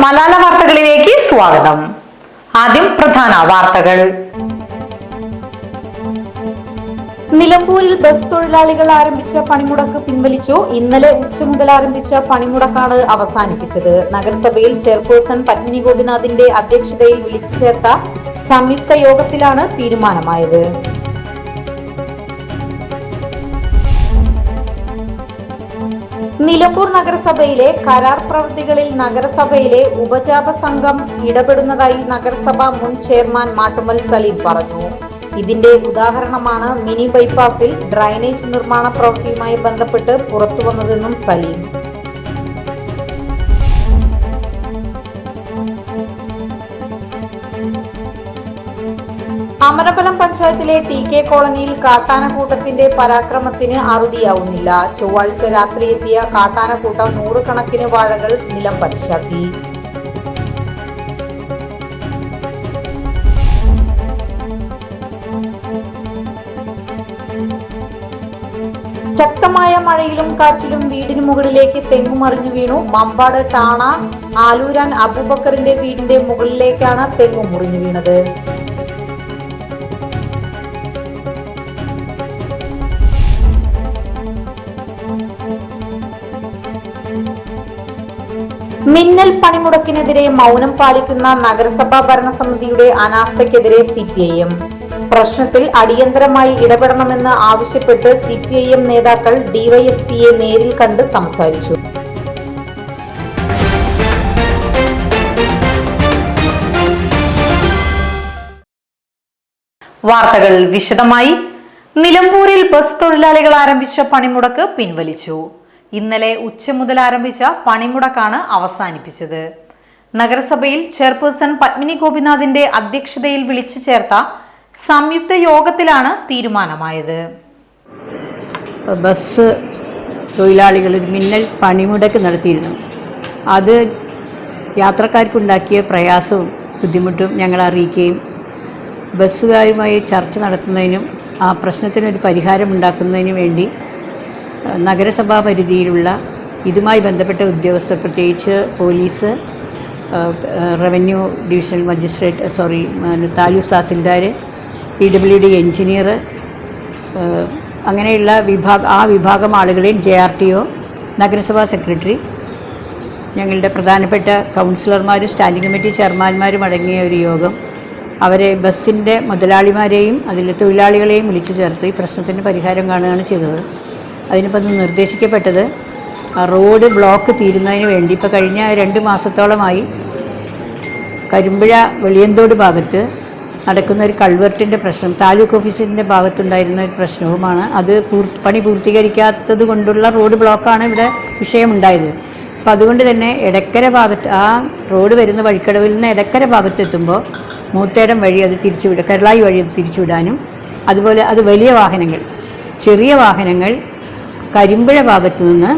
മലാല വാർത്തകളിലേക്ക് സ്വാഗതം. ആദ്യം പ്രധാന വാർത്തകൾ. നിലമ്പൂരിൽ ബസ് തൊഴിലാളികൾ ആരംഭിച്ച പണിമുടക്ക് പിൻവലിച്ചു. ഇന്നലെ ഉച്ച മുതൽ ആരംഭിച്ച പണിമുടക്കാണ് അവസാനിപ്പിച്ചത്. നഗരസഭയിൽ ചെയർപേഴ്സൺ പത്മിനി ഗോപിനാഥിന്റെ അധ്യക്ഷതയിൽ വിളിച്ചു ചേർത്ത സംയുക്ത യോഗത്തിലാണ് തീരുമാനമായത്. നിലമ്പൂർ നഗരസഭയിലെ കരാർ പ്രവൃത്തികളിൽ നഗരസഭയിലെ ഉപജാപ സംഘം ഇടപെടുന്നതായി നഗരസഭ മുൻ ചെയർമാൻ മാട്ടുമ്മൽ സലീം പറഞ്ഞു. ഇതിന്റെ ഉദാഹരണമാണ് മിനി ബൈപ്പാസിൽ ഡ്രൈനേജ് നിർമ്മാണ പ്രവൃത്തിയുമായി ബന്ധപ്പെട്ട് പുറത്തുവന്നതെന്നും സലീം. അമരബലം പഞ്ചായത്തിലെ ടി.കെ. കോളനിയിൽ കാട്ടാനക്കൂട്ടത്തിന്റെ പരാക്രമത്തിന് അറുതിയാവുന്നില്ല. ചൊവ്വാഴ്ച രാത്രി എത്തിയ കാട്ടാനക്കൂട്ടം നൂറുകണക്കിന് വാഴകൾ നിലം പരിശാക്കി. ശക്തമായ മഴയിലും കാറ്റിലും വീടിന് മുകളിലേക്ക് തെങ്ങുമറിഞ്ഞു വീണു. മമ്പാട് ടാണ ആലൂരാൻ അബൂബക്കറിന്റെ വീടിന്റെ മുകളിലേക്കാണ് തെങ്ങു മുറിഞ്ഞു വീണത്. മിന്നൽ പണിമുടക്കിനെതിരെ മൗനം പാലിക്കുന്ന നഗരസഭാ ഭരണസമിതിയുടെ അനാസ്ഥയ്ക്കെതിരെ CPIM. പ്രശ്നത്തിൽ അടിയന്തരമായി ഇടപെടണമെന്ന് ആവശ്യപ്പെട്ട് CPIM നേതാക്കൾ DYSPയെ നേരിൽ കണ്ട് സംസാരിച്ചു. വാർത്തകൾ വിശദമായി. നിലമ്പൂരിൽ ബസ് തൊഴിലാളികൾ ആരംഭിച്ച പണിമുടക്ക് പിൻവലിച്ചു. ഇന്നലെ ഉച്ച മുതൽ ആരംഭിച്ച പണിമുടക്കാണ് അവസാനിപ്പിച്ചത്. നഗരസഭയിൽ ചെയർപേഴ്സൺ പത്മിനി ഗോപിനാഥിന്റെ അധ്യക്ഷതയിൽ വിളിച്ചു ചേർത്ത സംയുക്ത യോഗത്തിലാണ് തീരുമാനമായത്. ബസ് തൊഴിലാളികൾ ഒരു മിന്നൽ പണിമുടക്ക് നടത്തിയിരുന്നു. അത് യാത്രക്കാർക്കുണ്ടാക്കിയ പ്രയാസവും ബുദ്ധിമുട്ടും ഞങ്ങൾ അറിയിക്കുകയും ബസ്സുകാരുമായി ചർച്ച നടത്തുന്നതിനും ആ പ്രശ്നത്തിനൊരു പരിഹാരം ഉണ്ടാക്കുന്നതിനും വേണ്ടി നഗരസഭാ പരിധിയിലുള്ള ഇതുമായി ബന്ധപ്പെട്ട ഉദ്യോഗസ്ഥർ, പ്രത്യേകിച്ച് police, revenue divisional magistrate, taluk tahsildar, PWD engineer, അങ്ങനെയുള്ള ആ വിഭാഗം ആളുകളെയും JRTO, നഗരസഭാ സെക്രട്ടറി, ഞങ്ങളുടെ പ്രധാനപ്പെട്ട കൗൺസിലർമാരും സ്റ്റാൻഡിംഗ് കമ്മിറ്റി ചെയർമാന്മാരും അടങ്ങിയ ഒരു യോഗം അവരെ ബസ്സിൻ്റെ മുതലാളിമാരെയും അതിലെ തൊഴിലാളികളെയും വിളിച്ചു ചേർത്ത് ഈ പ്രശ്നത്തിന് പരിഹാരം കാണുകയാണ് ചെയ്തത്. അതിനിപ്പോൾ നിർദ്ദേശിക്കപ്പെട്ടത് റോഡ് ബ്ലോക്ക് തീരുന്നതിന് വേണ്ടി ഇപ്പോൾ കഴിഞ്ഞ 2 മാസത്തോളമായി കരിമ്പുഴ വെളിയന്തോട് ഭാഗത്ത് നടക്കുന്ന ഒരു കൾവർട്ടിൻ്റെ പ്രശ്നം, താലൂക്ക് ഓഫീസിൻ്റെ ഭാഗത്തുണ്ടായിരുന്ന ഒരു പ്രശ്നവുമാണ്. അത് പണി പൂർത്തീകരിക്കാത്തത് കൊണ്ടുള്ള റോഡ് ബ്ലോക്കാണ് ഇവിടെ വിഷയമുണ്ടായത്. അപ്പോൾ അതുകൊണ്ട് തന്നെ എടക്കര ഭാഗത്ത് ആ റോഡ് വരുന്ന വഴിക്കടവിൽ നിന്ന് എടക്കര ഭാഗത്തെത്തുമ്പോൾ മൂത്തേടം വഴി അത് കരളായി വഴി അത് തിരിച്ചുവിടാനും, അതുപോലെ അത് വലിയ വാഹനങ്ങൾ, ചെറിയ വാഹനങ്ങൾ കരിമ്പുഴ ഭാഗത്തു നിന്ന്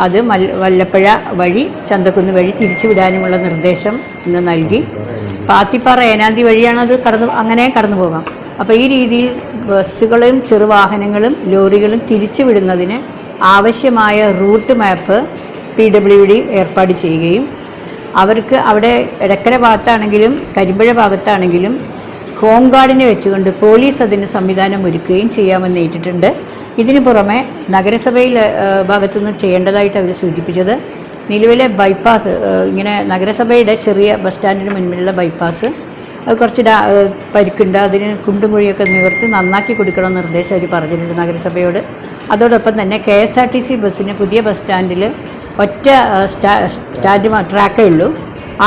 അത് വല്ലപ്പുഴ വഴി ചന്തക്കുന്ന് വഴി തിരിച്ചുവിടാനുമുള്ള നിർദ്ദേശം ഇന്ന് നൽകി. പാത്തിപ്പാറ ഏനാന്തി വഴിയാണ് അത് അങ്ങനെ കടന്നു പോകാം. അപ്പോൾ ഈ രീതിയിൽ ബസ്സുകളും ചെറുവാഹനങ്ങളും ലോറികളും തിരിച്ചുവിടുന്നതിന് ആവശ്യമായ റൂട്ട് മാപ്പ് PWD ഏർപ്പാട് ചെയ്യുകയും അവർക്ക് അവിടെ എടക്കര ഭാഗത്താണെങ്കിലും കരിമ്പുഴ ഭാഗത്താണെങ്കിലും ഹോം ഗാർഡിനെ വെച്ചുകൊണ്ട് പോലീസ് അതിന് സംവിധാനം ഒരുക്കുകയും ചെയ്യാമെന്ന് ഏറ്റിട്ടുണ്ട്. ഇതിനു പുറമെ നഗരസഭയിൽ ഭാഗത്തുനിന്ന് ചെയ്യേണ്ടതായിട്ട് അവർ സൂചിപ്പിച്ചത് നിലവിലെ ബൈപ്പാസ്, ഇങ്ങനെ നഗരസഭയുടെ ചെറിയ ബസ് സ്റ്റാൻഡിന് മുൻപിലുള്ള ബൈപ്പാസ് അത് കുറച്ച് പരിക്കുണ്ട്, അതിന് കുണ്ടും കുഴിയൊക്കെ നിവർത്തി നന്നാക്കി കൊടുക്കണമെന്ന് നിർദ്ദേശം അവർ പറഞ്ഞിട്ടുണ്ട് നഗരസഭയോട്. അതോടൊപ്പം തന്നെ KSRTC ബസ്സിന് പുതിയ ബസ് സ്റ്റാൻഡിൽ ഒറ്റ ട്രാക്കേ ഉള്ളൂ.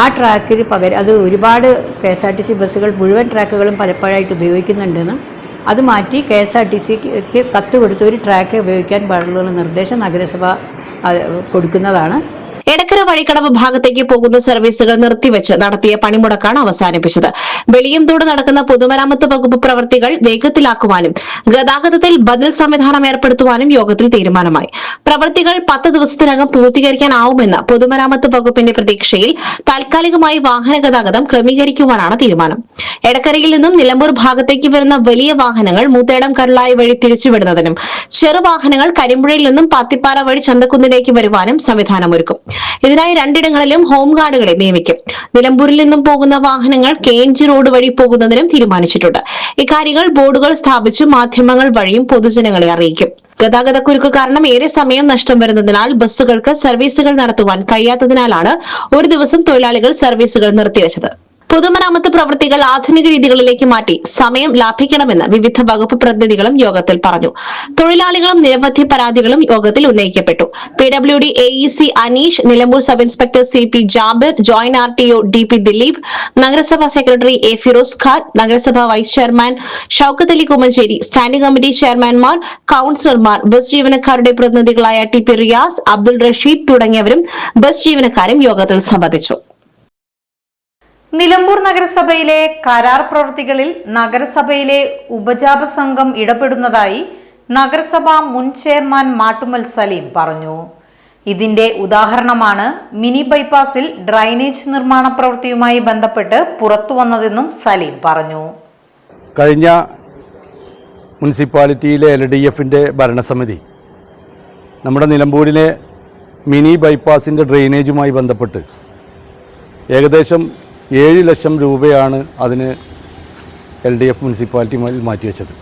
ആ ട്രാക്കിന് പകരം അത് ഒരുപാട് KSRTC ബസ്സുകൾ മുഴുവൻ ട്രാക്കുകളും പലപ്പോഴായിട്ട് ഉപയോഗിക്കുന്നുണ്ടെന്നും അത് മാറ്റി KSRTCക്ക് കത്ത് കൊടുത്ത് ഒരു ട്രാക്ക് ഉപയോഗിക്കാൻ പാടുള്ള നിർദ്ദേശം നഗരസഭ കൊടുക്കുന്നതാണ്. എടക്കര വഴിക്കടവ് ഭാഗത്തേക്ക് പോകുന്ന സർവീസുകൾ നിർത്തിവെച്ച് നടത്തിയ പണിമുടക്കാണ് അവസാനിപ്പിച്ചത്. വെളിയംതോട് നടക്കുന്ന പൊതുമരാമത്ത് വകുപ്പ് പ്രവൃത്തികൾ വേഗത്തിലാക്കുവാനും ഗതാഗതത്തിൽ ബദൽ സംവിധാനം ഏർപ്പെടുത്തുവാനും യോഗത്തിൽ തീരുമാനമായി. പ്രവൃത്തികൾ 10 ദിവസത്തിനകം പൂർത്തീകരിക്കാനാവുമെന്ന് പൊതുമരാമത്ത് വകുപ്പിന്റെ പ്രതീക്ഷയിൽ താൽക്കാലികമായി വാഹന ഗതാഗതം ക്രമീകരിക്കുവാനാണ് തീരുമാനം. എടക്കരയിൽ നിന്നും നിലമ്പൂർ ഭാഗത്തേക്ക് വരുന്ന വലിയ വാഹനങ്ങൾ മൂത്തേടം കരുളായി വഴി തിരിച്ചുവിടുന്നതിനും ചെറുവാഹനങ്ങൾ കരിമ്പുഴയിൽ നിന്നും പാത്തിപ്പാറ വഴി ചന്തക്കുന്നിലേക്ക് വരുവാനും സംവിധാനമൊരുക്കും. ഇതിനായി 2 ഇടങ്ങളിലും ഹോംഗാർഡുകളെ നിയമിക്കും. നിലമ്പൂരിൽ നിന്നും പോകുന്ന വാഹനങ്ങൾ KNG റോഡ് വഴി പോകുന്നതിനും തീരുമാനിച്ചിട്ടുണ്ട്. ഇക്കാര്യങ്ങൾ ബോർഡുകൾ സ്ഥാപിച്ച് മാധ്യമങ്ങൾ വഴിയും പൊതുജനങ്ങളെ അറിയിക്കും. ഗതാഗതക്കുരുക്ക് കാരണം ഏറെ സമയം നഷ്ടം വരുന്നതിനാൽ ബസ്സുകൾക്ക് സർവീസുകൾ നടത്തുവാൻ കഴിയാത്തതിനാലാണ് ഒരു ദിവസം തൊഴിലാളികൾ സർവീസുകൾ നിർത്തിവച്ചത്. പൊതുമരാമത്ത് പ്രവൃത്തികൾ ആധുനിക രീതികളിലേക്ക് മാറ്റി സമയം ലാഭിക്കണമെന്ന് വിവിധ വകുപ്പ് പ്രതിനിധികളും യോഗത്തിൽ പറഞ്ഞു. തൊഴിലാളികളും നിരവധി പരാതികളും യോഗത്തിൽ ഉന്നയിക്കപ്പെട്ടു. PWD AEC Aneesh, Nilambur sub inspector CP Jabir, joint RTO DP Dileep, നഗരസഭാ സെക്രട്ടറി A ഫിറോസ് ഖാൻ, നഗരസഭാ vice chairman Shoukath Ali Kumancheri, standing committee ചെയർമാൻമാർ, കൌൺസിലർമാർ, ബസ് ജീവനക്കാരുടെ പ്രതിനിധികളായ TP റിയാസ്, അബ്ദുൾ റഷീദ് തുടങ്ങിയവരും ബസ് ജീവനക്കാരും യോഗത്തിൽ സംബന്ധിച്ചു. നിലമ്പൂർ നഗരസഭയിലെ കരാർ പ്രവൃത്തികളിൽ നഗരസഭയിലെ ഉപജാപ സംഘം ഇടപെടുന്നതായി നഗരസഭാ മുൻ ചെയർമാൻ മാട്ടുമൽ സലീം പറഞ്ഞു. ഇതിന്റെ ഉദാഹരണമാണ് മിനി ബൈപ്പാസിൽ ഡ്രൈനേജ് നിർമ്മാണ പ്രവൃത്തിയുമായി ബന്ധപ്പെട്ട് പുറത്തുവന്നതെന്നും സലീം പറഞ്ഞു. കഴിഞ്ഞ മുനിസിപ്പാലിറ്റിയിലെ LDFന്റെ ഭരണസമിതി നമ്മുടെ നിലമ്പൂരിലെ മിനി ബൈപ്പാസിൻ്റെ ഡ്രെയിനേജുമായി ബന്ധപ്പെട്ട് ഏകദേശം 7 ലക്ഷം രൂപയാണ് അതിന് LDF മുനിസിപ്പാലിറ്റി മാറ്റിവെച്ചത്.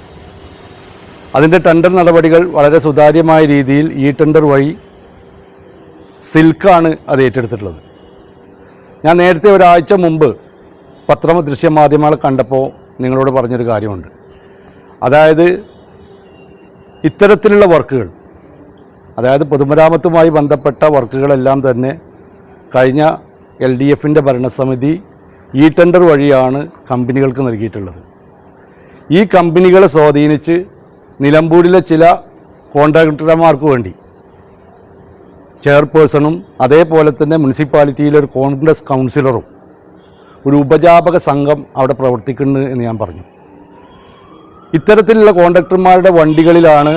അതിൻ്റെ ടെൻഡർ നടപടികൾ വളരെ സുതാര്യമായ രീതിയിൽ ഈ ടെൻഡർ വഴി സിൽക്കാണ് അത് ഏറ്റെടുത്തിട്ടുള്ളത്. ഞാൻ നേരത്തെ ഒരാഴ്ച മുമ്പ് ദൃശ്യമാധ്യമങ്ങൾ കണ്ടപ്പോൾ നിങ്ങളോട് പറഞ്ഞൊരു കാര്യമുണ്ട്. അതായത് ഇത്തരത്തിലുള്ള വർക്കുകൾ, അതായത് പൊതുമരാമത്തുമായി ബന്ധപ്പെട്ട വർക്കുകളെല്ലാം തന്നെ കഴിഞ്ഞ LDFന്റെ ഭരണസമിതി ഈ ടെൻഡർ വഴിയാണ് കമ്പനികൾക്ക് നൽകിയിട്ടുള്ളത്. ഈ കമ്പനികളെ സ്വാധീനിച്ച് നിലമ്പൂരിലെ ചില കോൺട്രാക്ടർമാർക്ക് വേണ്ടി ചെയർപേഴ്സണും അതേപോലെ തന്നെ മുനിസിപ്പാലിറ്റിയിലെ ഒരു കോൺഗ്രസ് കൗൺസിലറും ഒരു ഉപജാപക സംഘം അവിടെ പ്രവർത്തിക്കുന്നു എന്ന് ഞാൻ പറഞ്ഞു. ഇത്തരത്തിലുള്ള കോൺട്രാക്ടർമാരുടെ വണ്ടികളിലാണ്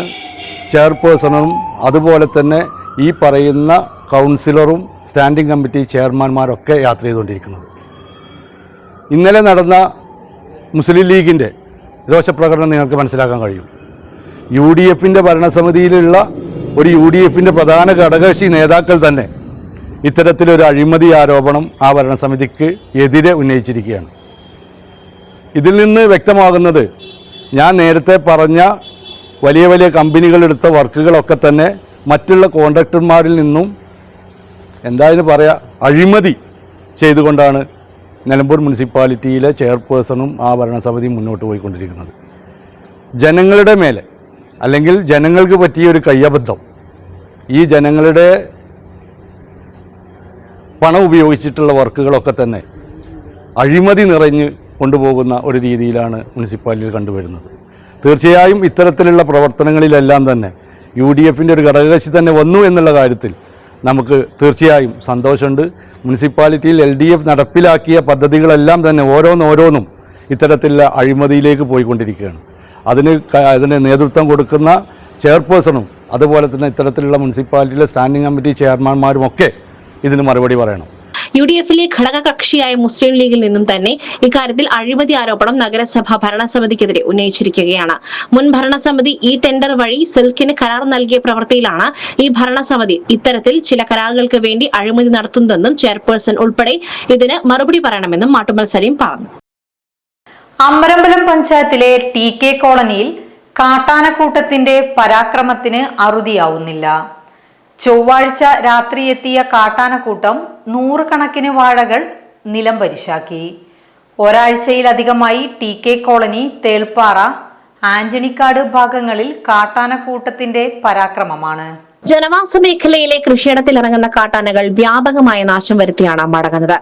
ചെയർപേഴ്സണും അതുപോലെ തന്നെ ഈ പറയുന്ന കൗൺസിലറും സ്റ്റാൻഡിംഗ് കമ്മിറ്റി ചെയർമാൻമാരൊക്കെ യാത്ര ചെയ്തുകൊണ്ടിരിക്കുന്നത്. ഇന്നലെ നടന്ന മുസ്ലിം ലീഗിൻ്റെ രോഷപ്രകടനം നിങ്ങൾക്ക് മനസ്സിലാക്കാൻ കഴിയും. UDFന്റെ ഭരണസമിതിയിലുള്ള ഒരു UDFന്റെ പ്രധാന ഘടകകക്ഷി നേതാക്കൾ തന്നെ ഇത്തരത്തിലൊരു അഴിമതി ആരോപണം ആ ഭരണസമിതിക്ക് എതിരെ ഉന്നയിച്ചിരിക്കുകയാണ്. ഇതിൽ നിന്ന് വ്യക്തമാകുന്നത് ഞാൻ നേരത്തെ പറഞ്ഞ വലിയ വലിയ കമ്പനികളെടുത്ത വർക്കുകളൊക്കെ തന്നെ മറ്റുള്ള കോൺട്രാക്ടർമാരിൽ നിന്നും എന്തായാലും പറയാം അഴിമതി ചെയ്തുകൊണ്ടാണ് നിലമ്പൂർ മുനിസിപ്പാലിറ്റിയിലെ ചെയർപേഴ്സണും ആ ഭരണസമിതിയും മുന്നോട്ട് പോയിക്കൊണ്ടിരിക്കുന്നത്. ജനങ്ങളുടെ മേലെ അല്ലെങ്കിൽ ജനങ്ങൾക്ക് പറ്റിയ ഒരു കയ്യബദ്ധം, ഈ ജനങ്ങളുടെ പണം ഉപയോഗിച്ചിട്ടുള്ള വർക്കുകളൊക്കെ തന്നെ അഴിമതി നിറഞ്ഞ് കൊണ്ടുപോകുന്ന ഒരു രീതിയിലാണ് മുനിസിപ്പാലിറ്റിയിൽ കണ്ടുവരുന്നത്. തീർച്ചയായും ഇത്തരത്തിലുള്ള പ്രവർത്തനങ്ങളിലെല്ലാം തന്നെ UDFന്റെ ഒരു ഘടകകക്ഷി തന്നെ വന്നു എന്നുള്ള കാര്യത്തിൽ നമുക്ക് തീർച്ചയായും സന്തോഷമുണ്ട്. മുനിസിപ്പാലിറ്റിയിൽ LDF നടപ്പിലാക്കിയ പദ്ധതികളെല്ലാം തന്നെ ഓരോന്നും ഇത്തരത്തിലുള്ള അഴിമതിയിലേക്ക് പോയിക്കൊണ്ടിരിക്കുകയാണ്. അതിന് നേതൃത്വം കൊടുക്കുന്ന ചെയർപേഴ്സണും അതുപോലെ തന്നെ ഇത്തരത്തിലുള്ള മുനിസിപ്പാലിറ്റിയിലെ സ്റ്റാൻഡിംഗ് കമ്മിറ്റി ചെയർമാൻമാരുമൊക്കെ ഇതിന് മറുപടി പറയണം. UDFിലെ ഘടകകക്ഷിയായ മുസ്ലിം ലീഗിൽ നിന്നും തന്നെ ഇക്കാര്യത്തിൽ അഴിമതി ആരോപണം നഗരസഭ ഭരണസമിതിക്കെതിരെ ഉന്നയിച്ചിരിക്കുകയാണ്. മുൻ ഭരണസമിതി ഈ ടെൻഡർ വഴി സിൽക്കിന് കരാർ നൽകിയ പ്രവൃത്തിയിലാണ് ഈ ഭരണസമിതി ഇത്തരത്തിൽ ചില കരാറുകൾക്ക് വേണ്ടി അഴിമതി നടത്തുന്നതെന്നും ചെയർപേഴ്സൺ ഉൾപ്പെടെ ഇതിന് മറുപടി പറയണമെന്നും മാട്ടുമൽ സലീം പറഞ്ഞു. അമ്പലം പഞ്ചായത്തിലെ TK കോളനിയിൽ കാട്ടാനക്കൂട്ടത്തിന്റെ പരാക്രമത്തിന് അറുതിയാവുന്നില്ല. ചൊവ്വാഴ്ച രാത്രി എത്തിയ കാട്ടാനക്കൂട്ടം 100 കണക്കിന് വാഴകൾ നിലം പരിശാക്കി. ഒരാഴ്ചയിലധികമായി TK കോളനി, തേൾപ്പാറ, ആന്റണിക്കാട് ഭാഗങ്ങളിൽ കാട്ടാനക്കൂട്ടത്തിന്റെ പരാക്രമമാണ്. ജനവാസ മേഖലയിലെ കൃഷിയിടത്തിൽ ഇറങ്ങുന്ന കാട്ടാനകൾ വ്യാപകമായ നാശം വരുത്തിയാണ് മടങ്ങുന്നത്.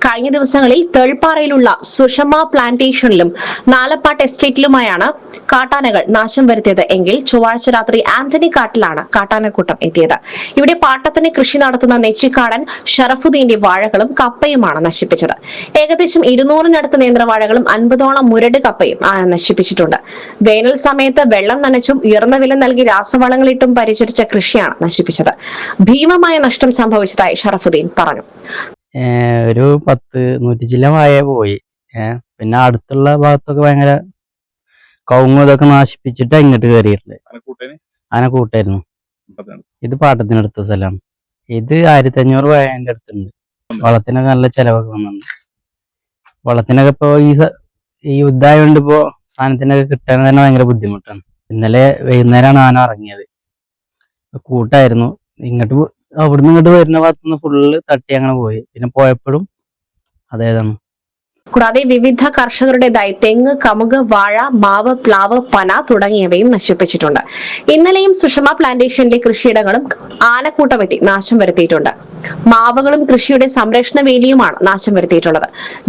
കഴിഞ്ഞ ദിവസങ്ങളിൽ തേൾപ്പാറയിലുള്ള സുഷമ പ്ലാന്റേഷനിലും നാലപ്പാട്ട് എസ്റ്റേറ്റിലുമായാണ് കാട്ടാനകൾ നാശം വരുത്തിയത് എങ്കിൽ ചൊവ്വാഴ്ച രാത്രി ആന്റണി കാട്ടിലാണ് കാട്ടാനക്കൂട്ടം എത്തിയത്. ഇവിടെ പാട്ടത്തിന് കൃഷി നടത്തുന്ന നെച്ചിക്കാടൻ ഷറഫുദ്ദീന്റെ വാഴകളും കപ്പയുമാണ് നശിപ്പിച്ചത്. ഏകദേശം 200-നടുത്ത് നേന്ത്രവാഴകളും 50ഓളം മുരട് കപ്പയും നശിപ്പിച്ചിട്ടുണ്ട്. വേനൽ സമയത്ത് വെള്ളം നനച്ചും ഉയർന്ന വില നൽകി രാസവളങ്ങളിട്ടും പരിചരിച്ച കൃഷിയാണ് നശിപ്പിച്ചത്. ഭീമമായ നഷ്ടം സംഭവിച്ചതായി ഷറഫുദ്ദീൻ പറഞ്ഞു. ഒരു 100-100 ചില്ല വാഴ പോയി. പിന്നെ അടുത്തുള്ള ഭാഗത്തൊക്കെ ഭയങ്കര കവുങ്ങും ഇതൊക്കെ നാശിപ്പിച്ചിട്ട് ഇങ്ങോട്ട് കയറിയിട്ടില്ല. ആന കൂട്ടായിരുന്നു. ഇത് പാട്ടത്തിനടുത്ത സ്ഥലമാണ്. ഇത് 1500 വാഴന്റെ അടുത്തുണ്ട്. വളത്തിനൊക്കെ നല്ല ചെലവൊക്കെ വന്നിട്ടുണ്ട്. വളത്തിനൊക്കെ ഇപ്പൊ ഈ യുദ്ധമായതുകൊണ്ട് ഇപ്പോ സാധനത്തിനൊക്കെ കിട്ടാൻ തന്നെ ഭയങ്കര ബുദ്ധിമുട്ടാണ്. ഇന്നലെ വൈകുന്നേരമാണ് ആന ഇറങ്ങിയത്. കൂട്ടായിരുന്നു. അവിടുന്ന് ഇങ്ങോട്ട് വരുന്ന ഭാഗത്തുനിന്ന് ഫുള്ള് തട്ടി അങ്ങനെ പോയി. പിന്നെ പോയപ്പോഴും അതേതാണ്. കൂടാതെ വിവിധ കർഷകരുടേതായി തെങ്ങ്, കമുക്, വാഴ, മാവ്, പ്ലാവ്, പന തുടങ്ങിയവയും നശിപ്പിച്ചിട്ടുണ്ട്. ഇന്നലെയും സുഷമ പ്ലാന്റേഷനിലെ കൃഷിയിടങ്ങളും ആനക്കൂട്ടമെത്തി നാശം വരുത്തിയിട്ടുണ്ട്. മാവുകളും കൃഷിയുടെ സംരക്ഷണ വേലിയുമാണ് നാശം വരുത്തിയിട്ടുള്ളത്.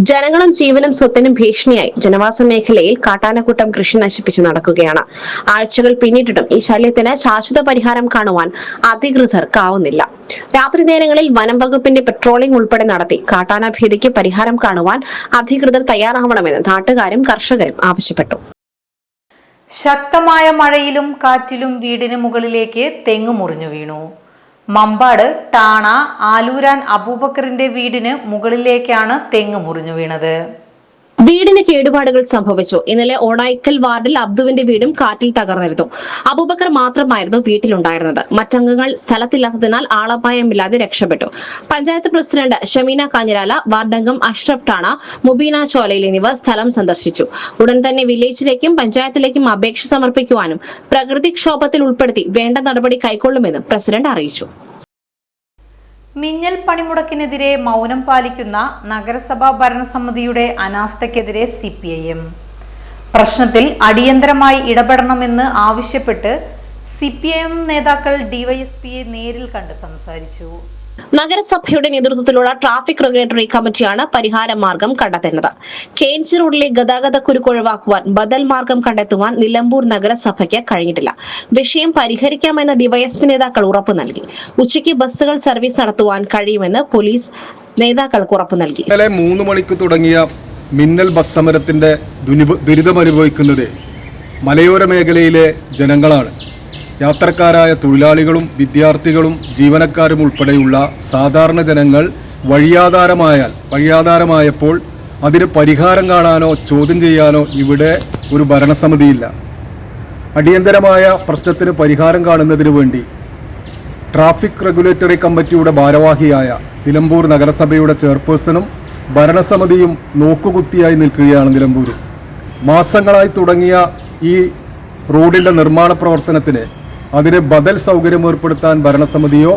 ജനങ്ങളും ജീവനും സ്വത്തിനും ഭീഷണിയായി ജനവാസ മേഖലയിൽ കാട്ടാനക്കൂട്ടം കൃഷി നശിപ്പിച്ച് നടക്കുകയാണ്. ആഴ്ചകൾ പിന്നിട്ടിട്ടും ഈ ശല്യത്തിന് ശാശ്വത പരിഹാരം കാണുവാൻ അധികൃതർക്കാവുന്നില്ല. രാത്രി നേരങ്ങളിൽ വനം വകുപ്പിന്റെ പെട്രോളിംഗ് ഉൾപ്പെടെ നടത്തി കാട്ടാന ഭീതിക്ക് പരിഹാരം കാണുവാൻ അധികൃതർ തയ്യാറാവണമെന്ന് നാട്ടുകാരും കർഷകരും ആവശ്യപ്പെട്ടു. ശക്തമായ മഴയിലും കാറ്റിലും വീടിന് മുകളിലേക്ക് തെങ്ങ് മുറിഞ്ഞു വീണു. മമ്പാട് ടാണ ആലൂരാൻ അബൂബക്കറിന്റെ വീടിന് മുകളിലേക്കാണ് തെങ്ങ് മുറിഞ്ഞു വീണത്. വീടിന് കേടുപാടുകൾ സംഭവിച്ചു. ഇന്നലെ ഓണായിക്കൽ വാർഡിൽ അബ്ദുവിന്റെ വീടും കാറ്റിൽ തകർന്നിരുന്നു. അബൂബക്കർ മാത്രമായിരുന്നു വീട്ടിലുണ്ടായിരുന്നത്. മറ്റംഗങ്ങൾ സ്ഥലത്തില്ലാത്തതിനാൽ ആളപായമില്ലാതെ രക്ഷപ്പെട്ടു. പഞ്ചായത്ത് പ്രസിഡന്റ് ഷമീന കാഞ്ഞിരാല, വാർഡംഗം അഷ്റഫ് ടാണ, മുബീന ചോലയിൽ എന്നിവർ സ്ഥലം സന്ദർശിച്ചു. ഉടൻ തന്നെ വില്ലേജിലേക്കും പഞ്ചായത്തിലേക്കും അപേക്ഷ സമർപ്പിക്കുവാനും പ്രകൃതിക്ഷോഭത്തിൽ ഉൾപ്പെടുത്തി വേണ്ട നടപടി കൈക്കൊള്ളുമെന്നും പ്രസിഡന്റ് അറിയിച്ചു. മിന്നൽ പണിമുടക്കിനെതിരെ മൗനം പാലിക്കുന്ന നഗരസഭാ ഭരണസമിതിയുടെ അനാസ്ഥയ്ക്കെതിരെ CPIM. പ്രശ്നത്തിൽ അടിയന്തരമായി ഇടപെടണമെന്ന് ആവശ്യപ്പെട്ട് CPIM നേതാക്കൾ DYSPയെ നേരിൽ കണ്ട് സംസാരിച്ചു. നഗരസഭയുടെ നേതൃത്വത്തിലുള്ള ട്രാഫിക് റെഗുലേറ്ററി കമ്മിറ്റിയാണ് പരിഹാര മാർഗം കണ്ടെത്തുന്നത്. KNG റോഡിലെ ഗതാഗത കുരുക്ക് ഒഴിവാക്കുവാൻ ബദൽ മാർഗം കണ്ടെത്തുവാൻ നിലമ്പൂർ നഗരസഭയ്ക്ക് കഴിഞ്ഞിട്ടില്ല. വിഷയം പരിഹരിക്കാമെന്ന് DYSP നേതാക്കൾ ഉറപ്പു നൽകി. ഉച്ചയ്ക്ക് ബസ്സുകൾ സർവീസ് നടത്തുവാൻ കഴിയുമെന്ന് പോലീസ് നേതാക്കൾക്ക് ഉറപ്പു നൽകി. ഇന്നലെ 3 മണിക്ക് തുടങ്ങിയ മിന്നൽ ബസ് സമരത്തിന്റെ ദുരിതമനുഭവിക്കുന്നത് മലയോര മേഖലയിലെ ജനങ്ങളാണ്. യാത്രക്കാരായ തൊഴിലാളികളും വിദ്യാർത്ഥികളും ജീവനക്കാരും ഉൾപ്പെടെയുള്ള സാധാരണ ജനങ്ങൾ വഴിയാധാരമായപ്പോൾ അതിന് പരിഹാരം കാണാനോ ചോദ്യം ചെയ്യാനോ ഇവിടെ ഒരു ഭരണസമിതിയില്ല. അടിയന്തരമായ പ്രശ്നത്തിന് പരിഹാരം കാണുന്നതിന് വേണ്ടി ട്രാഫിക് റെഗുലേറ്ററി കമ്മിറ്റിയുടെ ഭാരവാഹിയായ നിലമ്പൂർ നഗരസഭയുടെ ചെയർപേഴ്സണും ഭരണസമിതിയും നോക്കുകുത്തിയായി നിൽക്കുകയാണ്. നിലമ്പൂരിൽ മാസങ്ങളായി തുടങ്ങിയ ഈ റോഡിൻ്റെ നിർമ്മാണ പ്രവർത്തനത്തിന് അതിന് ബദൽ സൗകര്യം ഏർപ്പെടുത്താൻ ഭരണസമിതിയോ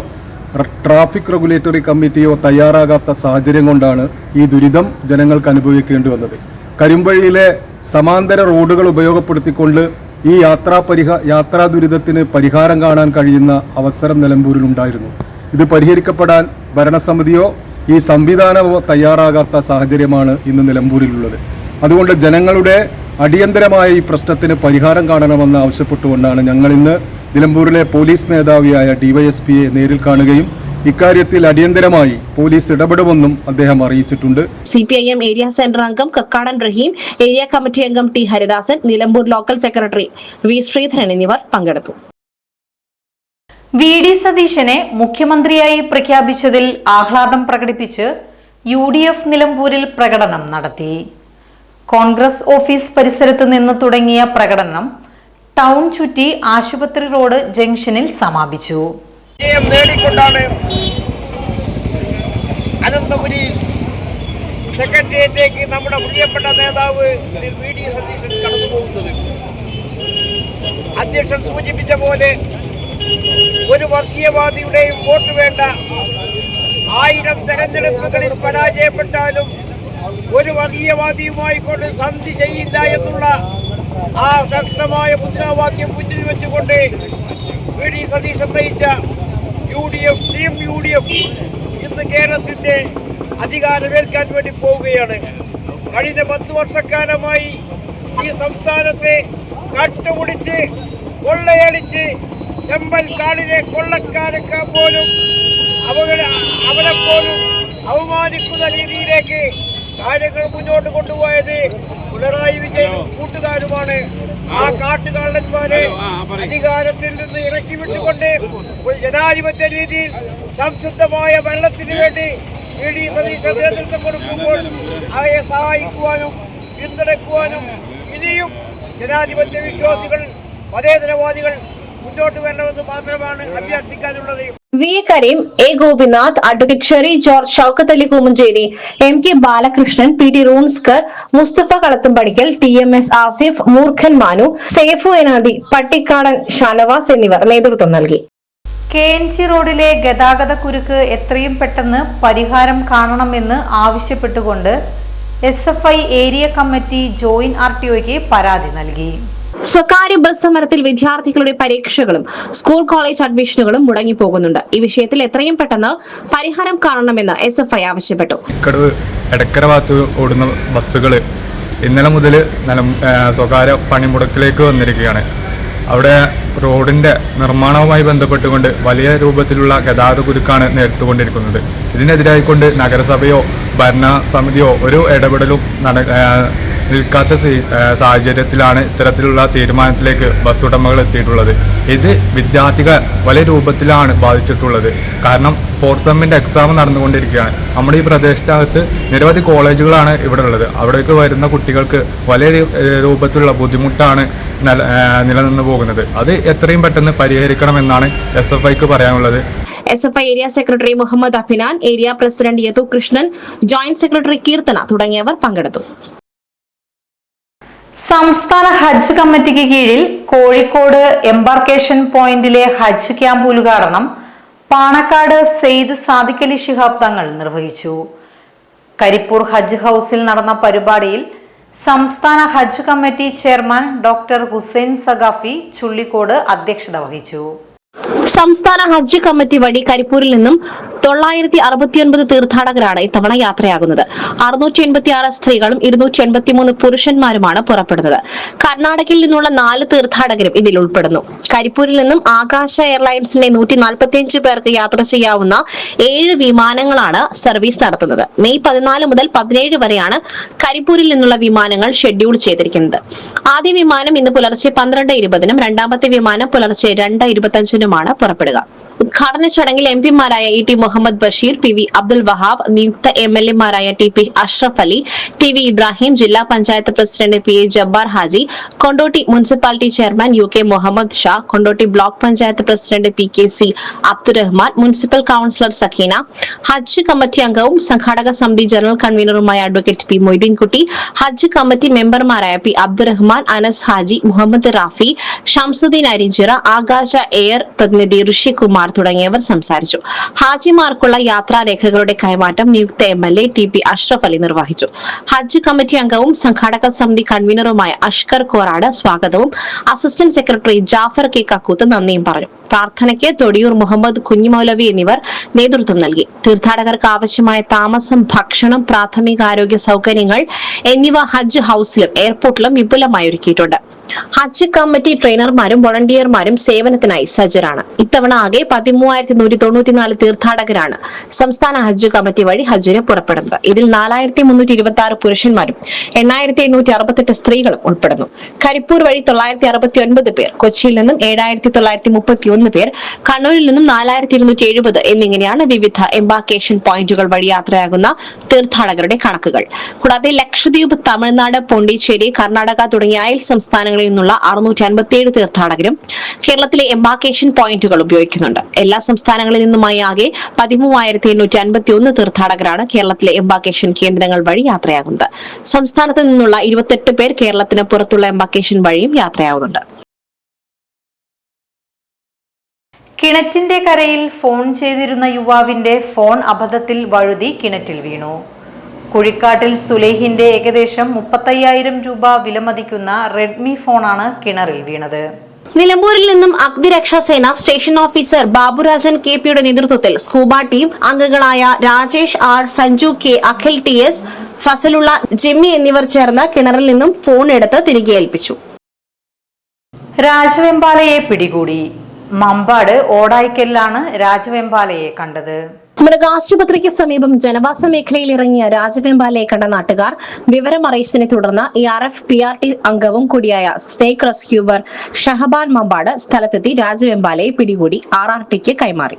ട്രാഫിക് റെഗുലേറ്ററി കമ്മിറ്റിയോ തയ്യാറാകാത്ത സാഹചര്യം കൊണ്ടാണ് ഈ ദുരിതം ജനങ്ങൾക്ക് അനുഭവിക്കേണ്ടി വന്നത്. കരിമ്പഴിയിലെ സമാന്തര റോഡുകൾ ഉപയോഗപ്പെടുത്തിക്കൊണ്ട് ഈ യാത്രാ ദുരിതത്തിന് പരിഹാരം കാണാൻ കഴിയുന്ന അവസരം നിലമ്പൂരിലുണ്ടായിരുന്നു. ഇത് പരിഹരിക്കപ്പെടാൻ ഭരണസമിതിയോ ഈ സംവിധാനമോ തയ്യാറാകാത്ത സാഹചര്യമാണ് ഇന്ന് നിലമ്പൂരിലുള്ളത്. അതുകൊണ്ട് ജനങ്ങളുടെ അടിയന്തരമായ ഈ പ്രശ്നത്തിന് പരിഹാരം കാണണമെന്ന് ആവശ്യപ്പെട്ടുകൊണ്ടാണ് ഞങ്ങൾ ഇന്ന് നിലമ്പൂരിലെ പോലീസ് മേധാവിയായ DYSPയെ നേരിൽ കാണുകയും ഇക്കാര്യത്തിൽ അടിയന്തരമായി പോലീസ് ഇടപെടുമെന്നും അദ്ദേഹം അറിയിച്ചിട്ടുണ്ട്. CPIM ഏരിയ സെന്റർ അംഗം കക്കാടൻ റഹീം, ഏരിയ കമ്മിറ്റി അംഗം T Haridasan, Nilambur local secretary V Sreedharan എന്നിവർ പങ്കെടുത്തു. VD സതീശനെ മുഖ്യമന്ത്രിയായി പ്രഖ്യാപിച്ചതിൽ ആഹ്ലാദം പ്രകടിപ്പിച്ച് UDF നിലമ്പൂരിൽ പ്രകടനം നടത്തി. കോൺഗ്രസ് ഓഫീസ് പരിസരത്ത് നിന്ന് തുടങ്ങിയ പ്രകടനം ടൗൺ ചുറ്റി ആശുപത്രി റോഡ് ജംഗ്ഷനിൽ സമാപിച്ചു. നേടിക്കൊണ്ടാണ് അനന്തപുരി സെക്രട്ടേറിയറ്റിലേക്ക് നമ്മുടെ പ്രിയപ്പെട്ട നേതാവ് ശ്രീ VD സതീശൻ കടന്നു പോകുന്നത്. അധ്യക്ഷൻ സൂചിപ്പിച്ച പോലെ ഒരു വർഗീയവാദിയുടെയും വോട്ട് വേണ്ട. 1000 തെരഞ്ഞെടുപ്പുകളിൽ പരാജയപ്പെട്ടാലും ഒരു വർഗീയവാദിയുമായി കൊണ്ട് സന്ധി ചെയ്യില്ല എന്നുള്ള ആ ശക്തമായ മുദ്രാവാക്യം മുന്നിൽ വെച്ചുകൊണ്ട് VD സതീശൻ നയിച്ച ടീം UDF ഇന്ന് കേരളത്തിന്റെ അധികാരമേൽക്കാൻ വേണ്ടി പോവുകയാണ്. കഴിഞ്ഞ 10 വർഷക്കാലമായി ഈ സംസ്ഥാനത്തെ കട്ടുപിടിച്ച് കൊള്ളയടിച്ച് ചെമ്പൽ കാടിലെ കൊള്ളക്കാരൊക്കെ പോലും അവരെ പോലും അവമാനിക്കുന്ന രീതിയിലേക്ക് കാര്യങ്ങൾ മുന്നോട്ട് കൊണ്ടുപോയത് പിണറായി വിജയനും കൂട്ടുകാരുമാണ്. ആ കാട്ടുകാരന്മാരെ അധികാരത്തിൽ നിന്ന് ഇറക്കി വിട്ടുകൊണ്ട് ഒരു ജനാധിപത്യ രീതിയിൽ സംശുദ്ധമായ ഭരണത്തിന് വേണ്ടി സതീശൻ നേതൃത്വം കൊടുക്കുമ്പോൾ അവയെ സഹായിക്കുവാനും പിന്തുണയ്ക്കുവാനും ഇനിയും ജനാധിപത്യ വിശ്വാസികൾ മതേതരവാദികൾ മുന്നോട്ട് വരണമെന്ന് മാത്രമാണ് അഭ്യർത്ഥിക്കാനുള്ളത്. V A Kareem, A Gopinath, advocate Sherry George, Shoukath Ali Koomancheri, MK Balakrishnan, PT റൂൺസ്കർ, മുസ്തഫ കളത്തുംപടിക്കൽ, TMS ആസിഫ്, മൂർഖൻ മാനു, സേഫു എനാദി, പട്ടിക്കാടൻ ഷാനവാസ് എന്നിവർ നേതൃത്വം നൽകി. KNG റോഡിലെ ഗതാഗതക്കുരുക്ക് എത്രയും പെട്ടെന്ന് പരിഹാരം കാണണമെന്ന് ആവശ്യപ്പെട്ടുകൊണ്ട് SFI ഏരിയ കമ്മിറ്റി ജോയിന്റ് RTOയ്ക്ക് പരാതി നൽകി. സ്വകാര്യ ബസ് സമരത്തിൽ വിദ്യാർത്ഥികളുടെ പരീക്ഷകളും സ്കൂൾ കോളേജ് അഡ്മിഷനുകളും മുടങ്ങിപ്പോകുന്നുണ്ട്. ഈ വിഷയത്തിൽ എത്രയും പെട്ടെന്ന് പരിഹാരം കാണണമെന്ന് SFI ആവശ്യപ്പെട്ടു. എടക്കര ഭാഗത്ത് ഓടുന്ന ബസ്സുകൾ ഇന്നലെ മുതൽ സ്വകാര്യ പണിമുടക്കിലേക്ക് വന്നിരിക്കുകയാണ്. അവിടെ റോഡിൻ്റെ നിർമ്മാണവുമായി ബന്ധപ്പെട്ടുകൊണ്ട് വലിയ രൂപത്തിലുള്ള ഗതാഗത കുരുക്കാണ് നേരിട്ടുകൊണ്ടിരിക്കുന്നത്. ഇതിനെതിരായിക്കൊണ്ട് നഗരസഭയോ ഭരണസമിതിയോ ഒരു ഇടപെടലും നിൽക്കാത്ത സാഹചര്യത്തിലാണ് ഇത്തരത്തിലുള്ള തീരുമാനത്തിലേക്ക് ബസ് ഉടമകൾ എത്തിയിട്ടുള്ളത്. ഇത് വിദ്യാർത്ഥികൾ വലിയ രൂപത്തിലാണ് ബാധിച്ചിട്ടുള്ളത്. കാരണം 4th സെമ്മിൻ്റെ എക്സാം നടന്നുകൊണ്ടിരിക്കുകയാണ്. നമ്മുടെ ഈ പ്രദേശത്തകത്ത് നിരവധി കോളേജുകളാണ് ഇവിടെ ഉള്ളത്. അവിടേക്ക് വരുന്ന കുട്ടികൾക്ക് വലിയ രൂപത്തിലുള്ള ബുദ്ധിമുട്ടാണ് നിലനിന്ന് പോകുന്നത്. അത് എത്രയും പെട്ടെന്ന് പരിഹരിക്കണമെന്നാണ് SFIക്ക് പറയാനുള്ളത്. SFI area secretary Muhammad Afinan, area president Yadu Krishnan, joint secretary Keerthana തുടങ്ങിയവർ പങ്കെടുത്തു. സംസ്ഥാന ഹജ്ജ് കമ്മിറ്റിക്ക് കീഴിൽ കോഴിക്കോട് എംബാർക്കേഷൻ പോയിന്റിലെ ഹജ്ജ് ക്യാമ്പ് ഉദ്ഘാടനം പാണക്കാട് സെയ്ദ് സാദിഖ് അലി ശിഹാബ് തങ്ങൾ നിർവഹിച്ചു. കരിപ്പൂർ ഹജ്ജ് ഹൌസിൽ നടന്ന പരിപാടിയിൽ സംസ്ഥാന ഹജ്ജ് committee chairman doctor Hussain Saqafi Chullikode അധ്യക്ഷത വഹിച്ചു. സംസ്ഥാന ഹജ്ജ് കമ്മിറ്റി വഴി കരിപ്പൂരിൽ നിന്നും 969 തീർത്ഥാടകരാണ് ഇത്തവണ യാത്രയാകുന്നത്. 686 സ്ത്രീകളും 283 പുരുഷന്മാരുമാണ് പുറപ്പെടുന്നത്. കർണാടകയിൽ നിന്നുള്ള 4 തീർത്ഥാടകരും ഇതിൽ ഉൾപ്പെടുന്നു. കരിപ്പൂരിൽ നിന്നും ആകാശ എയർലൈൻസിന്റെ 145 പേർക്ക് യാത്ര ചെയ്യാവുന്ന 7 വിമാനങ്ങളാണ് സർവീസ് നടത്തുന്നത്. മെയ് 14 മുതൽ 17 വരെയാണ് കരിപ്പൂരിൽ നിന്നുള്ള വിമാനങ്ങൾ ഷെഡ്യൂൾ ചെയ്തിരിക്കുന്നത്. ആദ്യ വിമാനം ഇന്ന് പുലർച്ചെ 12:20-നും രണ്ടാമത്തെ വിമാനം പുലർച്ചെ 2:25-നുമാണ് പുറപ്പെടുക. ഉദ്ഘാടന ചടങ്ങിൽ MP-മാരായ ET മുഹമ്മദ് ബഷീർ, PV അബ്ദുൽ വഹാബ്, നിയുക്ത MLA-മാരായ TP അഷ്റഫ് അലി, TV ഇബ്രാഹിം, ജില്ലാ panchayat president PA Jabbar Haji, Kondotty municipality chairman UK Muhammad Shah, Kondotty block panchayat president PKC Abdurahman, municipal councillor Sakeena, ഹജ്ജ് കമ്മിറ്റി അംഗവും സംഘാടക സമിതി ജനറൽ കൺവീനറുമായ അഡ്വക്കേറ്റ് P മൊയ്തീൻകുട്ടി, ഹജ്ജ് കമ്മിറ്റി മെമ്പർമാരായ P അബ്ദുറഹ്മാൻ, അനസ് ഹാജി, മുഹമ്മദ് റാഫി, ഷംസുദ്ദീൻ അരിഞ്ചിറ, ആകാശ എയർ പ്രതിനിധി ഋഷി കുമാർ തുടങ്ങിയവർ സംസാരിച്ചു. ഹാജിമാർക്കുള്ള യാത്രാരേഖകളുടെ കൈമാറ്റം നിയുക്ത MLA TP അഷ്റഫ് അലി നിർവഹിച്ചു. ഹജ്ജ് കമ്മിറ്റി അംഗവും സംഘാടക സമിതി കൺവീനറുമായ അഷ്കർ കോറാട് സ്വാഗതവും assistant secretary Jafar K Kakkooth നന്ദിയും പറഞ്ഞു. പ്രാർത്ഥനയ്ക്ക് തൊടിയൂർ മുഹമ്മദ് കുഞ്ഞിമൗലവി എന്നിവർ നേതൃത്വം നൽകി. തീർത്ഥാടകർക്ക് ആവശ്യമായ താമസം, ഭക്ഷണം, പ്രാഥമികാരോഗ്യ സൗകര്യങ്ങൾ എന്നിവ ഹജ്ജ് ഹൌസിലും എയർപോർട്ടിലും വിപുലമായി ഒരുക്കിയിട്ടുണ്ട്. ഹജ്ജ് കമ്മിറ്റി ട്രെയിനർമാരും വോളണ്ടിയർമാരും സേവനത്തിനായി സജ്ജരാണ്. ഇത്തവണ ആകെ 13,194 തീർത്ഥാടകരാണ് സംസ്ഥാന ഹജ്ജ് കമ്മിറ്റി വഴി ഹജ്ജിന് പുറപ്പെടുന്നത്. ഇതിൽ 4,326 പുരുഷന്മാരും 8,868 സ്ത്രീകളും ഉൾപ്പെടുന്നു. കരിപ്പൂർ വഴി 969 പേർ, കൊച്ചിയിൽ നിന്നും 7,931 പേർ, കണ്ണൂരിൽ നിന്നും 4,270 എന്നിങ്ങനെയാണ് വിവിധ എംബാർക്കേഷൻ പോയിന്റുകൾ വഴി യാത്രയാകുന്ന തീർത്ഥാടകരുടെ കണക്കുകൾ. കൂടാതെ ലക്ഷദ്വീപ്, തമിഴ്നാട്, പോണ്ടിച്ചേരി, കർണാടക തുടങ്ങിയ അയൽ സംസ്ഥാനങ്ങളിൽ നിന്നുള്ള 657 തീർത്ഥാടകരും കേരളത്തിലെ എംബാർക്കേഷൻ പോയിന്റുകൾ ഉപയോഗിക്കുന്നുണ്ട്. എല്ലാ സംസ്ഥാനങ്ങളിൽ നിന്നുമായി ആകെ 13,851 തീർത്ഥാടകരാണ് കേരളത്തിലെ എംബാർക്കേഷൻ കേന്ദ്രങ്ങൾ വഴി യാത്രയാകുന്നത്. സംസ്ഥാനത്ത് നിന്നുള്ള 28 പേർ കേരളത്തിന് പുറത്തുള്ള എംബാർക്കേഷൻ വഴിയും യാത്രയാവുന്നുണ്ട്. കിണറ്റിന്റെ കരയിൽ ഫോൺ ചെയ്തിരുന്ന യുവാവിന്റെ ഫോൺ അബദ്ധത്തിൽ വഴുതി കിണറ്റിൽ വീണു. കുഴിക്കാട്ടിൽ സുലേഹിന്റെ ഏകദേശം 35,000 രൂപ വിലമതിക്കുന്ന റെഡ്മി ഫോണാണ് കിണറിൽ വീണത്. നിലമ്പൂരിൽ നിന്നും അഗ്നിരക്ഷാസേന സ്റ്റേഷൻ ഓഫീസർ ബാബുരാജൻ KPയുടെ നേതൃത്വത്തിൽ സ്കൂബ ടീം അംഗങ്ങളായ Rajesh R, Sanju K, Akhil TS, Fasalulla, Jimmy എന്നിവർ ചേർന്ന് കിണറിൽ നിന്നും ഫോൺ എടുത്ത് തിരികെ ഏൽപ്പിച്ചു. രാജവെമ്പാലയെ പിടികൂടി. മമ്പാട് ഓടായിക്കലിലാണ് രാജവെമ്പാലയെ കണ്ടത്. മൃഗാശുപത്രിക്ക് സമീപം ജനവാസ മേഖലയിൽ ഇറങ്ങിയ രാജവെമ്പാലയെ കണ്ട നാട്ടുകാർ വിവരമറിയിച്ചതിനെ തുടർന്ന് ARF PRT അംഗവും കൂടിയായ സ്നേക് റെസ്ക്യൂവർ ഷഹബാൻ മമ്പാട് സ്ഥലത്തെത്തി രാജവെമ്പാലയെ പിടികൂടി RRTക്ക് കൈമാറി.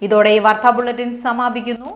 ഇതോടെ ഈ വാർത്താ ബുള്ളറ്റിൻ സമാപിക്കുന്നു.